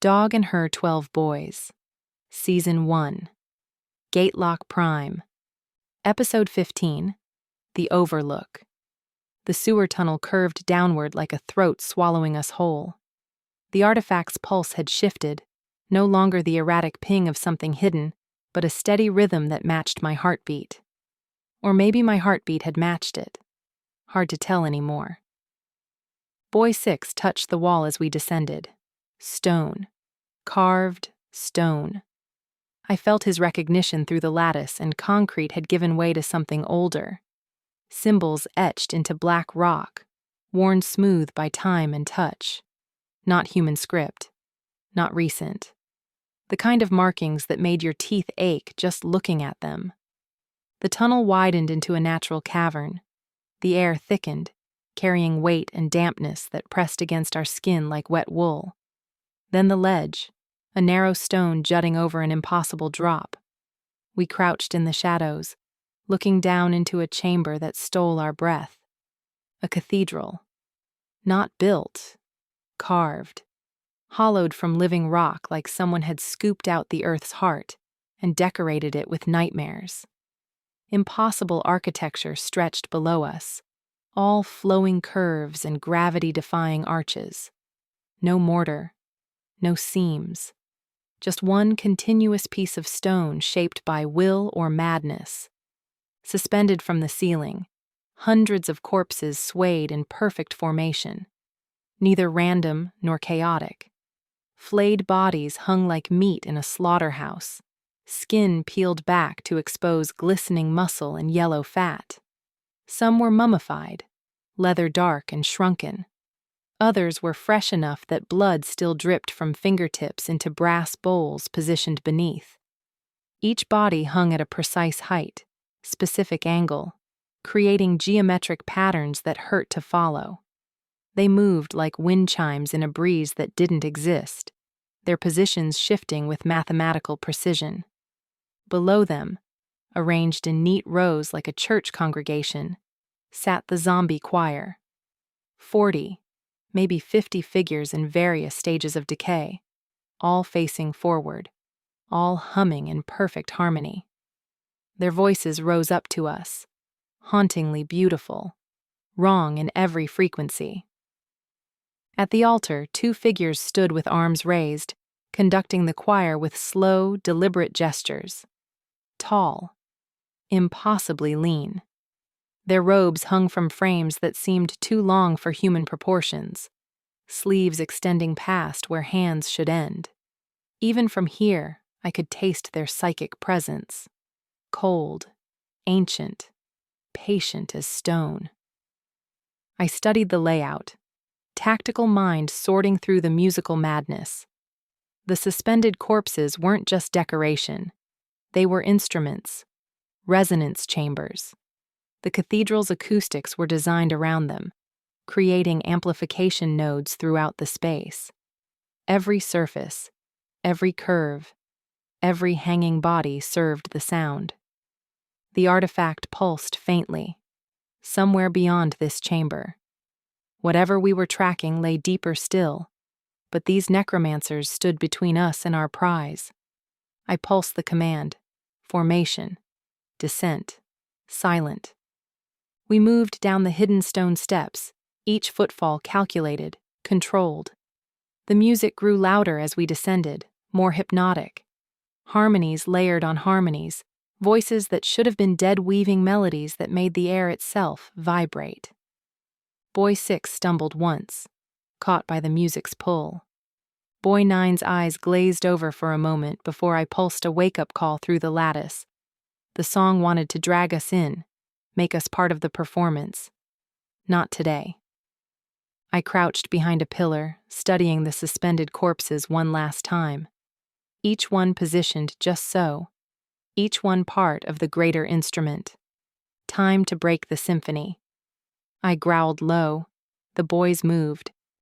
Dog and Her 12 Boys. Season 1. GATELOCK Prime. Episode 15. The Overlook. The sewer tunnel curved downward like a throat swallowing us whole. The artifact's pulse had shifted, no longer the erratic ping of something hidden, but a steady rhythm that matched my heartbeat. Or maybe my heartbeat had matched it. Hard to tell anymore. Boy 6 touched the wall as we descended. Stone. Carved stone. I felt his recognition through the lattice, and concrete had given way to something older. Symbols etched into black rock, worn smooth by time and touch. Not human script. Not recent. The kind of markings that made your teeth ache just looking at them. The tunnel widened into a natural cavern. The air thickened, carrying weight and dampness that pressed against our skin like wet wool. Then the ledge, a narrow stone jutting over an impossible drop. We crouched in the shadows, looking down into a chamber that stole our breath. A cathedral. Not built, carved. Hollowed from living rock like someone had scooped out the earth's heart and decorated it with nightmares. Impossible architecture stretched below us, all flowing curves and gravity-defying arches. No mortar, no seams. Just one continuous piece of stone shaped by will or madness. Suspended from the ceiling, hundreds of corpses swayed in perfect formation, neither random nor chaotic. Flayed bodies hung like meat in a slaughterhouse, skin peeled back to expose glistening muscle and yellow fat. Some were mummified, leather dark and shrunken. Others were fresh enough that blood still dripped from fingertips into brass bowls positioned beneath. Each body hung at a precise height, specific angle, creating geometric patterns that hurt to follow. They moved like wind chimes in a breeze that didn't exist, their positions shifting with mathematical precision. Below them, arranged in neat rows like a church congregation, sat the zombie choir. 40, maybe 50 figures in various stages of decay, all facing forward, all humming in perfect harmony. Their voices rose up to us, hauntingly beautiful, wrong in every frequency. At the altar, 2 figures stood with arms raised, conducting the choir with slow, deliberate gestures. Tall, impossibly lean. Their robes hung from frames that seemed too long for human proportions, sleeves extending past where hands should end. Even from here, I could taste their psychic presence. Cold, ancient, patient as stone. I studied the layout, tactical mind sorting through the musical madness. The suspended corpses weren't just decoration. They were instruments, resonance chambers. The cathedral's acoustics were designed around them, creating amplification nodes throughout the space. Every surface, every curve, every hanging body served the sound. The artifact pulsed faintly, somewhere beyond this chamber. Whatever we were tracking lay deeper still, but these necromancers stood between us and our prize. I pulsed the command, formation, descent, silent. We moved down the hidden stone steps, each footfall calculated, controlled. The music grew louder as we descended, more hypnotic. Harmonies layered on harmonies, voices that should have been dead-weaving melodies that made the air itself vibrate. Boy 6 stumbled once, caught by the music's pull. Boy 9's eyes glazed over for a moment before I pulsed a wake-up call through the lattice. The song wanted to drag us in, make us part of the performance. Not today. I crouched behind a pillar, studying the suspended corpses one last time. Each one positioned just so, each one part of the greater instrument. Time to break the symphony. I growled low. The boys moved,